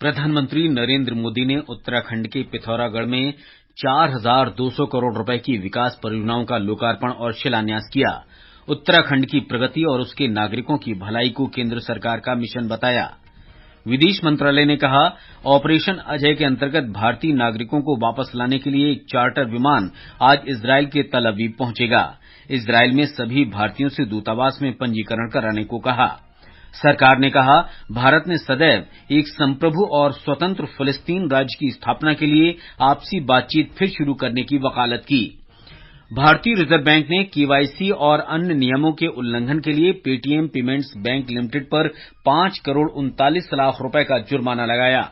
प्रधानमंत्री नरेंद्र मोदी ने उत्तराखंड के पिथौरागढ़ में 4,200 करोड़ रुपए की विकास परियोजनाओं का लोकार्पण और शिलान्यास किया। उत्तराखंड की प्रगति और उसके नागरिकों की भलाई को केंद्र सरकार का मिशन बताया। विदेश मंत्रालय ने कहा, ऑपरेशन अजय के अंतर्गत भारतीय नागरिकों को वापस लाने के लिए एक चार्टर विमान आज इजरायल के तल अवीव पहुंचेगा। इजरायल में सभी भारतीयों से दूतावास में पंजीकरण कराने को कहा। सरकार ने कहा, भारत ने सदैव एक संप्रभु और स्वतंत्र फिलिस्तीन राज्य की स्थापना के लिए आपसी बातचीत फिर शुरू करने की वकालत की। भारतीय रिजर्व बैंक ने केवाईसी और अन्य नियमों के उल्लंघन के लिए पेटीएम पेमेंट्स बैंक लिमिटेड पर 5 करोड़ 39 लाख रुपए का जुर्माना लगाया।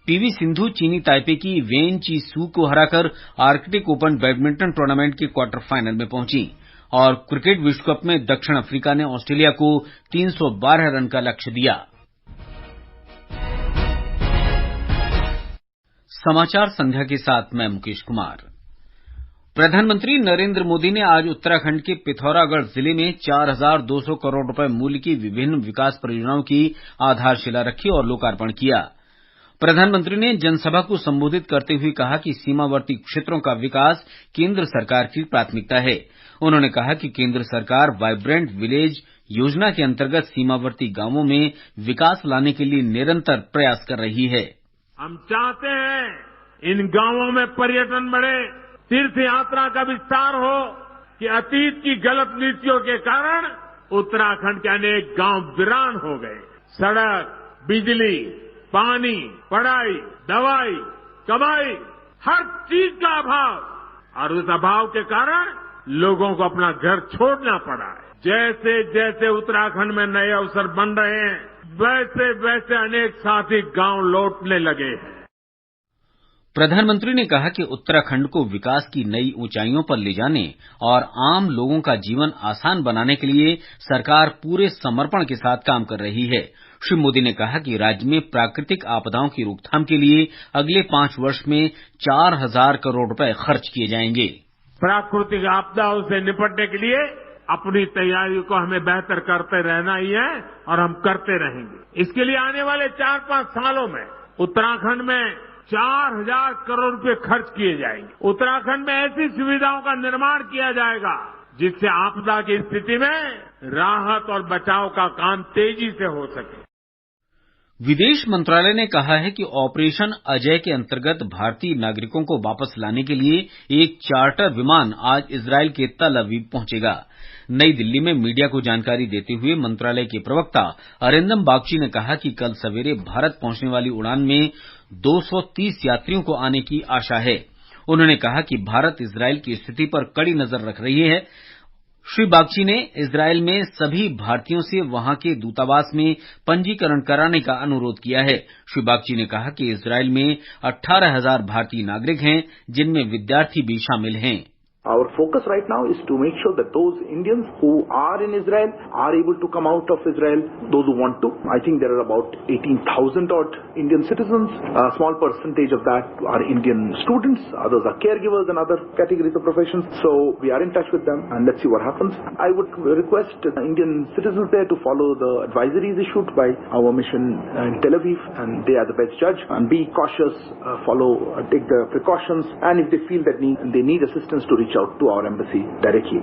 पीवी सिंधु चीनी ताइपे की वेन ची सू को हराकर आर्कटिक ओपन बैडमिंटन टूर्नामेंट के क्वार्टर फाइनल में पहुंची और क्रिकेट विश्व कप में दक्षिण अफ्रीका ने ऑस्ट्रेलिया को 312 रन का लक्ष्य दिया। समाचार संध्या के साथ मैं मुकेश कुमार। प्रधानमंत्री नरेंद्र मोदी ने आज उत्तराखंड के पिथौरागढ़ जिले में 4,200 करोड़ रुपए मूल्य की विभिन्न विकास परियोजनाओं की आधारशिला रखी और लोकार्पण किया। प्रधानमंत्री ने जनसभा को संबोधित करते हुए कहा कि सीमावर्ती क्षेत्रों का विकास केंद्र सरकार की प्राथमिकता है। उन्होंने कहा कि केंद्र सरकार वाइब्रेंट विलेज योजना के अंतर्गत सीमावर्ती गांवों में विकास लाने के लिए निरंतर प्रयास कर रही है। हम चाहते हैं इन गांवों में पर्यटन बढ़े, तीर्थ यात्रा का विस्तार हो कि अतीत की गलत नीतियों के कारण उत्तराखंड के अनेक गांव वीरान हो गए। सड़क, बिजली, पानी, पढ़ाई, दवाई, कमाई, हर चीज का अभाव और उस अभाव के कारण लोगों को अपना घर छोड़ना पड़ा है। जैसे जैसे उत्तराखंड में नए अवसर बन रहे हैं, वैसे वैसे अनेक साथी गांव लौटने लगे हैं। प्रधानमंत्री ने कहा कि उत्तराखंड को विकास की नई ऊंचाइयों पर ले जाने और आम लोगों का जीवन आसान बनाने के लिए सरकार पूरे समर्पण के साथ काम कर रही है। श्री मोदी ने कहा कि राज्य में प्राकृतिक आपदाओं की रोकथाम के लिए अगले 5 वर्ष में 4,000 करोड़ रुपए खर्च किए जाएंगे। प्राकृतिक आपदाओं से निपटने के लिए अपनी तैयारी को हमें बेहतर करते रहना ही है और हम करते रहेंगे। इसके लिए आने वाले 4-5 सालों में उत्तराखंड में 4,000 करोड़ रुपए खर्च किए जाएंगे। उत्तराखंड में ऐसी सुविधाओं का निर्माण किया जाएगा जिससे आपदा की स्थिति में राहत और बचाव का काम तेजी से हो सके। विदेश मंत्रालय ने कहा है कि ऑपरेशन अजय के अंतर्गत भारतीय नागरिकों को वापस लाने के लिए एक चार्टर विमान आज इजरायल के तल अवीव पहुंचेगा। नई दिल्ली में मीडिया को जानकारी देते हुए मंत्रालय के प्रवक्ता अरिंदम बागची ने कहा कि कल सवेरे भारत पहुंचने वाली उड़ान में 230 यात्रियों को आने की आशा है। उन्होंने कहा कि भारत इजरायल की स्थिति पर कड़ी नजर रख रही है। श्री बागची ने इजरायल में सभी भारतीयों से वहां के दूतावास में पंजीकरण कराने का अनुरोध किया है। श्री बागची ने कहा कि इजरायल में 18,000 भारतीय नागरिक हैं, जिनमें विद्यार्थी भी शामिल हैं। Our focus right now is to make sure that those Indians who are in Israel are able to come out of Israel, those who want to. I think there are about 18,000 odd Indian citizens. A small percentage of that are Indian students. Others are caregivers and other categories of professions. So we are in touch with them and let's see what happens. I would request Indian citizens there to follow the advisories issued by our mission in Tel Aviv, and they are the best judge. And be cautious, take the precautions, and if they feel that they need assistance to reach out to our embassy directly.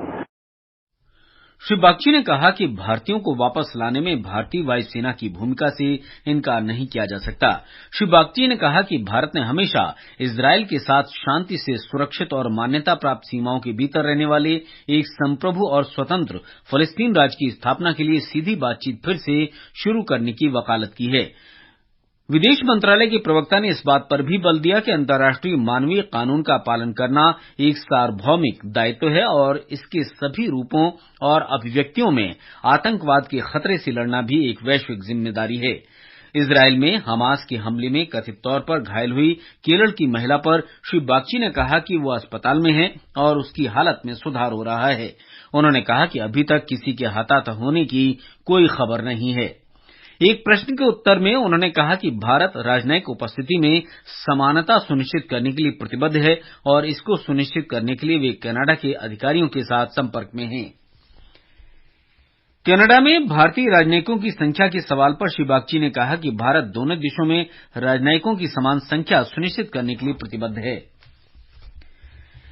Shri Bagchi ने कहा कि भारतीयों को वापस लाने में भारतीय वायुसेना की भूमिका से इनकार नहीं किया जा सकता। श्री बागची ने कहा कि भारत ने हमेशा इजरायल के साथ शांति से सुरक्षित और मान्यता प्राप्त सीमाओं के भीतर रहने वाले एक संप्रभु और स्वतंत्र फिलिस्तीन राज्य की स्थापना के लिए सीधी बातचीत फिर से शुरू करने की वकालत की है। विदेश मंत्रालय के प्रवक्ता ने इस बात पर भी बल दिया कि अंतर्राष्ट्रीय मानवीय कानून का पालन करना एक सार्वभौमिक दायित्व है और इसके सभी रूपों और अभिव्यक्तियों में आतंकवाद के खतरे से लड़ना भी एक वैश्विक जिम्मेदारी है। इजरायल में हमास के हमले में कथित तौर पर घायल हुई केरल की महिला पर श्री बागची ने कहा कि वो अस्पताल में है और उसकी हालत में सुधार हो रहा है। उन्होंने कहा कि अभी तक किसी के हताहत होने की कोई खबर नहीं है। एक प्रश्न के उत्तर में उन्होंने कहा कि भारत राजनयिक उपस्थिति में समानता सुनिश्चित करने के लिए प्रतिबद्ध है और इसको सुनिश्चित करने के लिए वे कनाडा के अधिकारियों के साथ संपर्क में हैं। कनाडा में भारतीय राजनयिकों की संख्या के सवाल पर श्री बागची ने कहा कि भारत दोनों देशों में राजनयिकों की समान संख्या सुनिश्चित करने के लिए प्रतिबद्ध है।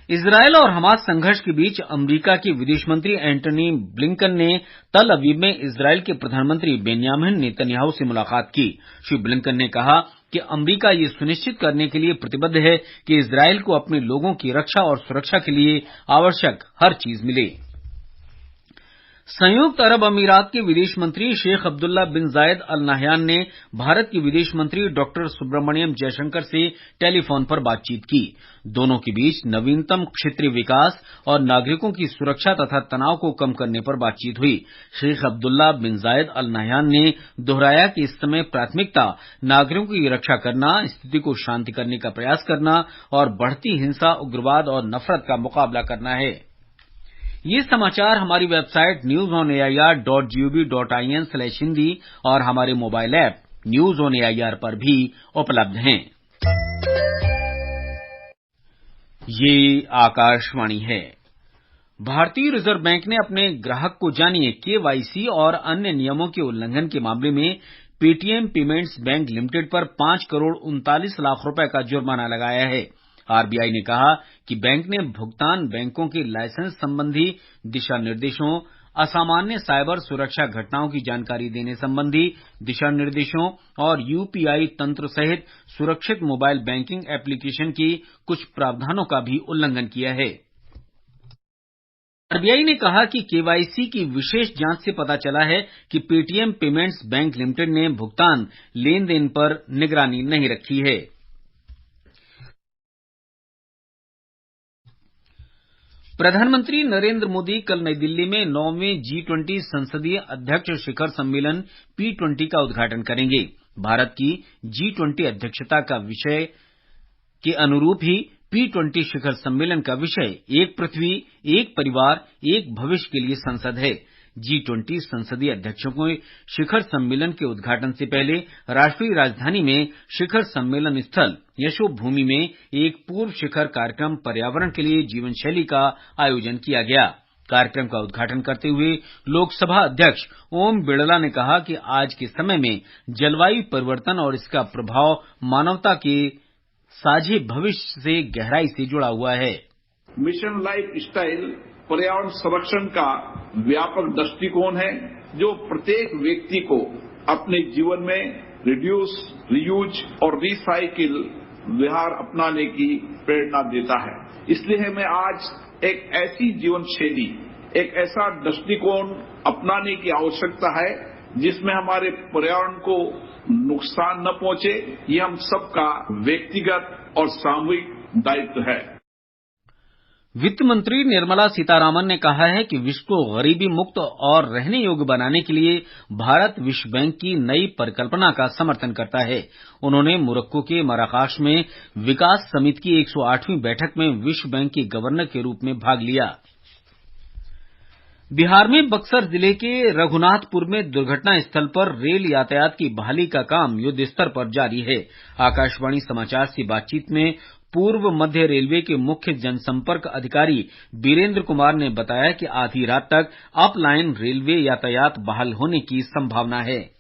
इजरायल और हमास संघर्ष के बीच अमेरिका के विदेश मंत्री एंटनी ब्लिंकन ने तल अवीव में इजरायल के प्रधानमंत्री बेंयामिन नेतन्याहू से मुलाकात की। श्री ब्लिंकन ने कहा कि अमेरिका ये सुनिश्चित करने के लिए प्रतिबद्ध है कि इजरायल को अपने लोगों की रक्षा और सुरक्षा के लिए आवश्यक हर चीज मिले। संयुक्त अरब अमीरात के विदेश मंत्री शेख अब्दुल्ला बिन जायद अल नाहयान ने भारत के विदेश मंत्री डॉक्टर सुब्रमण्यम जयशंकर से टेलीफोन पर बातचीत की। दोनों के बीच नवीनतम क्षेत्रीय विकास और नागरिकों की सुरक्षा तथा तनाव को कम करने पर बातचीत हुई। शेख अब्दुल्ला बिन जायद अल नाहयान ने दोहराया कि इस समय प्राथमिकता नागरिकों की रक्षा करना, स्थिति को शांत करने का प्रयास करना और बढ़ती हिंसा, उग्रवाद और नफरत का मुकाबला करना है। ये समाचार हमारी वेबसाइट newsonair.gov.in/hindi और हमारे mobile app news on AIR पर भी उपलब्ध हैं। ये आकाशवाणी है। भारतीय रिजर्व बैंक ने अपने ग्राहक को जानिए केवाईसी और अन्य नियमों के उल्लंघन के मामले में पेटीएम पेमेंट्स बैंक लिमिटेड पर 5 करोड़ 39 लाख रुपए का जुर्माना लगाया है। आरबीआई ने कहा कि बैंक ने भुगतान बैंकों के लाइसेंस संबंधी दिशा निर्देशों, असामान्य साइबर सुरक्षा घटनाओं की जानकारी देने संबंधी दिशा निर्देशों और यूपीआई तंत्र सहित सुरक्षित मोबाइल बैंकिंग एप्लीकेशन की कुछ प्रावधानों का भी उल्लंघन किया है। आरबीआई ने कहा कि केवाईसी की विशेष जांच से पता चला है कि पेटीएम पेमेंट्स बैंक लिमिटेड ने भुगतान लेन देन पर निगरानी नहीं रखी है। प्रधानमंत्री नरेंद्र मोदी कल नई दिल्ली में 9वें G20 संसदीय अध्यक्ष शिखर सम्मेलन P20 का उद्घाटन करेंगे। भारत की G20 अध्यक्षता का विषय के अनुरूप ही P20 शिखर सम्मेलन का विषय एक पृथ्वी, एक परिवार, एक भविष्य के लिए संसद है। G20 संसदीय अध्यक्षों के शिखर सम्मेलन के उद्घाटन से पहले राष्ट्रीय राजधानी में शिखर सम्मेलन स्थल यशोभूमि में एक पूर्व शिखर कार्यक्रम पर्यावरण के लिए जीवन शैली का आयोजन किया गया। कार्यक्रम का उद्घाटन करते हुए लोकसभा अध्यक्ष ओम बिड़ला ने कहा कि आज के समय में जलवायु परिवर्तन और इसका प्रभाव मानवता के साझे भविष्य से गहराई से जुड़ा हुआ है। मिशन लाइफ स्टाइल पर्यावरण संरक्षण का व्यापक दृष्टिकोण है जो प्रत्येक व्यक्ति को अपने जीवन में रिड्यूस, रीयूज और रिसाइकिल व्यवहार अपनाने की प्रेरणा देता है। इसलिए हमें आज एक ऐसी जीवन शैली, एक ऐसा दृष्टिकोण अपनाने की आवश्यकता है जिसमें हमारे पर्यावरण को नुकसान न पहुंचे। ये हम सबका व्यक्तिगत और सामूहिक दायित्व है। वित्त मंत्री निर्मला सीतारामन ने कहा है कि विश्व को गरीबी मुक्त और रहने योग्य बनाने के लिए भारत विश्व बैंक की नई परिकल्पना का समर्थन करता है। उन्होंने मोरक्को के मराकाश में विकास समिति की 108वीं बैठक में विश्व बैंक के गवर्नर के रूप में भाग लिया। बिहार में बक्सर जिले के रघुनाथपुर में दुर्घटना स्थल पर रेल यातायात की बहाली का काम युद्ध स्तर पर जारी है। आकाशवाणी समाचार से बातचीत में पूर्व मध्य रेलवे के मुख्य जनसंपर्क अधिकारी बीरेंद्र कुमार ने बताया कि आधी रात तक अप लाइन रेलवे यातायात बहाल होने की संभावना है।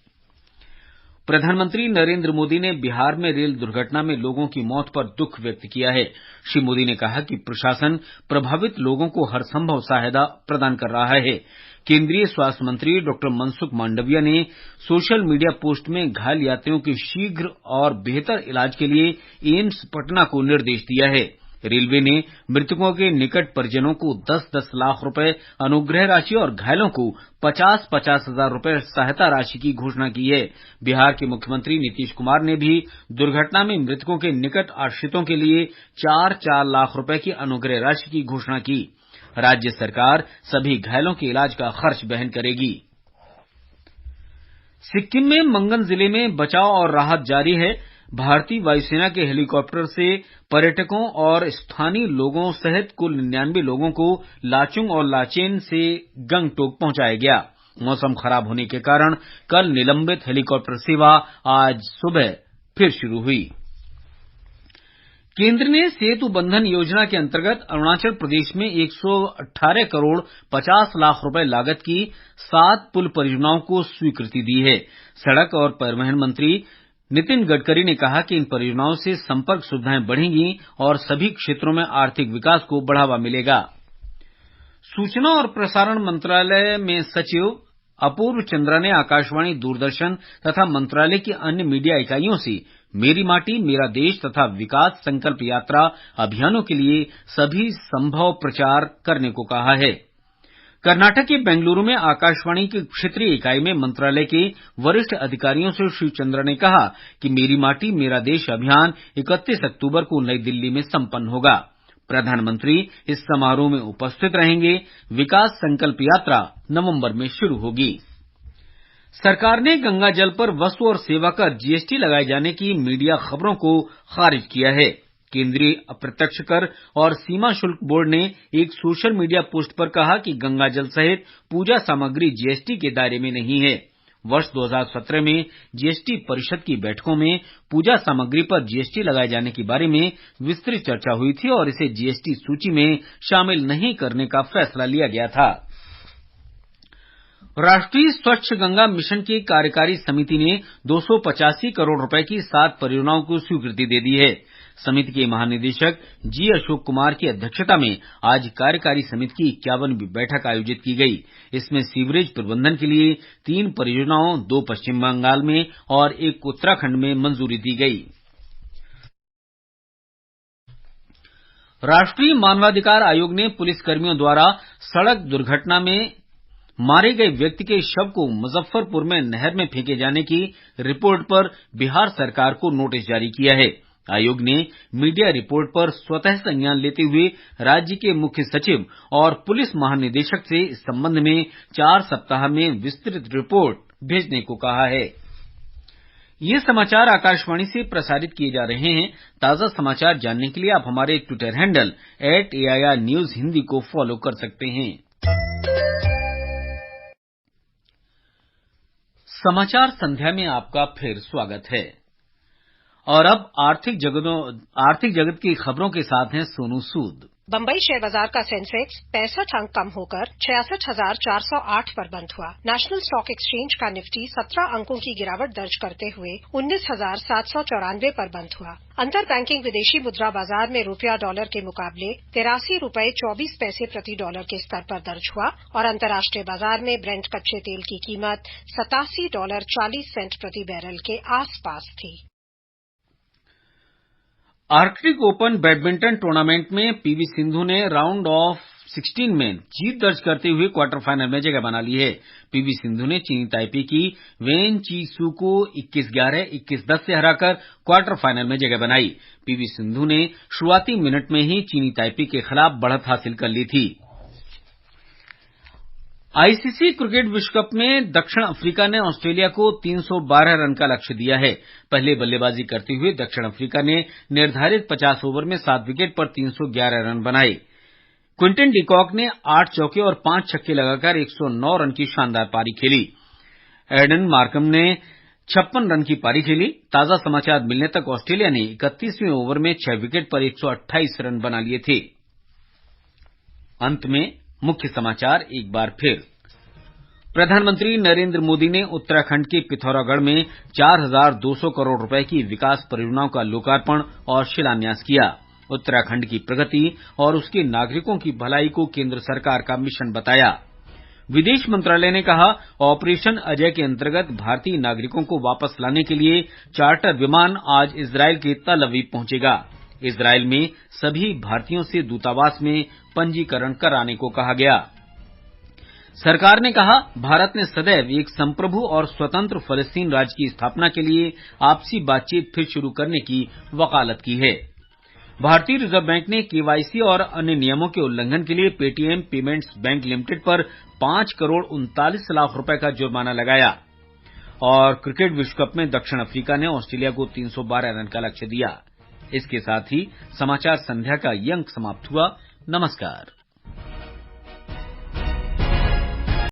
प्रधानमंत्री नरेंद्र मोदी ने बिहार में रेल दुर्घटना में लोगों की मौत पर दुख व्यक्त किया है। श्री मोदी ने कहा कि प्रशासन प्रभावित लोगों को हर संभव सहायता प्रदान कर रहा है। केंद्रीय स्वास्थ्य मंत्री डॉक्टर मनसुख मांडविया ने सोशल मीडिया पोस्ट में घायल यात्रियों के शीघ्र और बेहतर इलाज के लिए एम्स पटना को निर्देश दिया है। रेलवे ने मृतकों के निकट परिजनों को 10-10 लाख रुपए अनुग्रह राशि और घायलों को 50-50 हजार रुपए सहायता राशि की घोषणा की है। बिहार के मुख्यमंत्री नीतीश कुमार ने भी दुर्घटना में मृतकों के निकट आश्रितों के लिए 4-4 लाख रुपए की अनुग्रह राशि की घोषणा की। राज्य सरकार सभी घायलों के इलाज का खर्च वहन करेगी। सिक्किम में मंगन जिले में बचाव और राहत जारी है। भारतीय वायुसेना के हेलीकॉप्टर से पर्यटकों और स्थानीय लोगों सहित कुल 99 लोगों को लाचुंग और लाचेन से गंगटोक पहुंचाया गया। मौसम खराब होने के कारण कल निलंबित हेलीकॉप्टर सेवा आज सुबह फिर शुरू हुई। केंद्र ने सेतु बंधन योजना के अंतर्गत अरुणाचल प्रदेश में 118 करोड़ 50 लाख रुपए लागत की 7 पुल परियोजनाओं को स्वीकृति दी है। सड़क और परिवहन मंत्री नितिन गडकरी ने कहा कि इन परियोजनाओं से संपर्क सुविधाएं बढ़ेंगी और सभी क्षेत्रों में आर्थिक विकास को बढ़ावा मिलेगा। सूचना और प्रसारण मंत्रालय में सचिव अपूर्व चंद्रा ने आकाशवाणी, दूरदर्शन तथा मंत्रालय की अन्य मीडिया इकाइयों से मेरी माटी मेरा देश तथा विकास संकल्प यात्रा अभियानों के लिए सभी संभव प्रचार करने को कहा है। कर्नाटक के बेंगलुरु में आकाशवाणी की क्षेत्रीय इकाई में मंत्रालय के वरिष्ठ अधिकारियों से श्री चंद्रा ने कहा कि मेरी माटी मेरा देश अभियान 31 अक्टूबर को नई दिल्ली में संपन्न होगा। प्रधानमंत्री इस समारोह में उपस्थित रहेंगे। विकास संकल्प यात्रा नवंबर में शुरू होगी। सरकार ने गंगा जल पर वस्तु और सेवा कर जीएसटी लगाए जाने की मीडिया खबरों को खारिज किया है। केंद्रीय अप्रत्यक्ष कर और सीमा शुल्क बोर्ड ने एक सोशल मीडिया पोस्ट पर कहा कि गंगा जल सहित पूजा सामग्री जीएसटी के दायरे में नहीं है। वर्ष 2017 में जीएसटी परिषद की बैठकों में पूजा सामग्री पर जीएसटी लगाए जाने के बारे में विस्तृत चर्चा हुई थी और इसे जीएसटी सूची में शामिल नहीं करने का फैसला लिया गया था। राष्ट्रीय स्वच्छ गंगा मिशन की कार्यकारी समिति ने 285 करोड़ रुपए की 7 परियोजनाओं को स्वीकृति दे दी है। समिति के महानिदेशक जी अशोक कुमार की अध्यक्षता में आज कार्यकारी समिति की 51वीं बैठक आयोजित की गई। इसमें सीवरेज प्रबंधन के लिए 3 परियोजनाओं, 2 पश्चिम बंगाल में और 1 उत्तराखंड में मंजूरी दी गई। राष्ट्रीय मानवाधिकार आयोग ने पुलिसकर्मियों द्वारा सड़क दुर्घटना में मारे गए व्यक्ति के शव को मुजफ्फरपुर में नहर में फेंके जाने की रिपोर्ट पर बिहार सरकार को नोटिस जारी किया है। आयोग ने मीडिया रिपोर्ट पर स्वतः संज्ञान लेते हुए राज्य के मुख्य सचिव और पुलिस महानिदेशक से इस संबंध में 4 सप्ताह में विस्तृत रिपोर्ट भेजने को कहा है। ये समाचार आकाशवाणी से प्रसारित किए जा रहे हैं। ताजा समाचार जानने के लिए आप हमारे Twitter handle @AIR News Hindi को फॉलो कर सकते हैं। समाचार संध्या में आपका फिर स्वागत है और अब आर्थिक जगत की खबरों के साथ हैं सोनू सूद। बम्बई शेयर बाजार का सेंसेक्स 65 अंक कम होकर 66,408 पर बंद हुआ। नेशनल स्टॉक एक्सचेंज का निफ्टी 17 अंकों की गिरावट दर्ज करते हुए 19,794 पर बंद हुआ। अंतर बैंकिंग विदेशी मुद्रा बाजार में रुपया डॉलर के मुकाबले 83 रुपये 24 पैसे प्रति डॉलर के स्तर पर दर्ज हुआ और अंतर्राष्ट्रीय बाजार में ब्रेंट कच्चे तेल की कीमत $87.40 प्रति बैरल के आसपास थी। आर्कटिक ओपन बैडमिंटन टूर्नामेंट में पीवी सिंधु ने राउंड ऑफ 16 में जीत दर्ज करते हुए क्वार्टर फाइनल में जगह बना ली है। पीवी सिंधु ने चीनी ताइपे की वेन ची सू को 21-11, 21-10 से हराकर क्वार्टर फाइनल में जगह बनाई। पीवी सिंधु ने शुरुआती मिनट में ही चीनी ताइपे के खिलाफ बढ़त हासिल कर ली थी। आईसीसी क्रिकेट विश्व कप में दक्षिण अफ्रीका ने ऑस्ट्रेलिया को 312 रन का लक्ष्य दिया है। पहले बल्लेबाजी करते हुए दक्षिण अफ्रीका ने निर्धारित 50 ओवर में 7 विकेट पर 311 रन बनाए। क्विंटन डिकॉक ने 8 चौके और 5 छक्के लगाकर 109 रन की शानदार पारी खेली। एडन मार्कम ने 56 रन की पारी खेली। ताजा समाचार मिलने तक ऑस्ट्रेलिया ने 31वें ओवर में 6 विकेट पर 128 रन बना लिए थे। अंत में मुख्य समाचार एक बार फिर। प्रधानमंत्री नरेंद्र मोदी ने उत्तराखंड के पिथौरागढ़ में 4,200 करोड़ रुपए की विकास परियोजनाओं का लोकार्पण और शिलान्यास किया। उत्तराखंड की प्रगति और उसके नागरिकों की भलाई को केंद्र सरकार का मिशन बताया। विदेश मंत्रालय ने कहा, ऑपरेशन अजय के अंतर्गत भारतीय नागरिकों को वापस लाने के लिए चार्टर विमान आज इजरायल के तल अवीव पहुंचेगा। इजरायल में सभी भारतीयों से दूतावास में पंजीकरण कराने को कहा गया। सरकार ने कहा, भारत ने सदैव एक संप्रभु और स्वतंत्र फलस्तीन राज्य की स्थापना के लिए आपसी बातचीत फिर शुरू करने की वकालत की है। भारतीय रिजर्व बैंक ने केवाईसी और अन्य नियमों के उल्लंघन के लिए पेटीएम पेमेंट्स बैंक लिमिटेड पर 5 करोड़ 39 लाख रुपए का जुर्माना लगाया। और क्रिकेट विश्व कप में दक्षिण अफ्रीका ने ऑस्ट्रेलिया को 312 रन का लक्ष्य दिया। इसके साथ ही समाचार संध्या का ये अंक समाप्त हुआ। नमस्कार।